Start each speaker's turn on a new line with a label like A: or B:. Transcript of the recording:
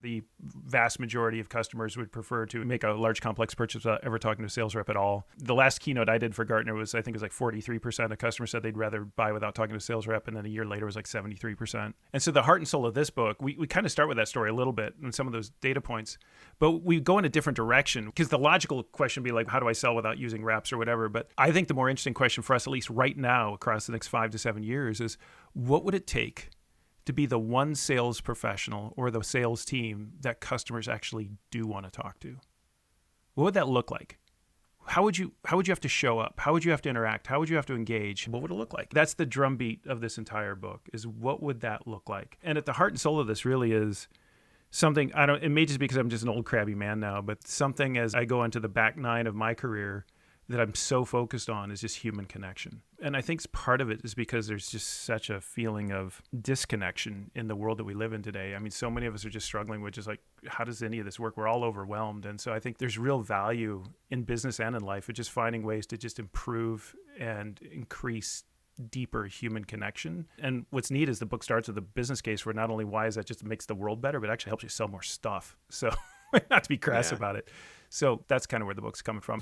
A: The vast majority of customers would prefer to make a large complex purchase without ever talking to a sales rep at all. The last keynote I did for Gartner was, I think it was like 43% of customers said they'd rather buy without talking to a sales rep. And then a year later it was like 73%. And so the heart and soul of this book, we kind of start with that story a little bit and some of those data points, but we go in a different direction because the logical question would be like, how do I sell without using reps or whatever? But I think the more interesting question for us, at least right now across the next 5 to 7 years, is what would it take to be the one sales professional or the sales team that customers actually do want to talk to? What would that look like? How would you have to show up? How would you have to interact? How would you have to engage? What would it look like? That's the drumbeat of this entire book, is what would that look like? And at the heart and soul of this really is something, it may just be because I'm just an old crabby man now, but something as I go into the back nine of my career that I'm so focused on is just human connection. And I think part of it is because there's just such a feeling of disconnection in the world that we live in today. I mean, so many of us are just struggling with just like, how does any of this work? We're all overwhelmed. And so I think there's real value in business and in life of just finding ways to just improve and increase deeper human connection. And what's neat is the book starts with a business case where not only why is that just makes the world better, but actually helps you sell more stuff. So not to be crass about it. So that's kind of where the book's coming from.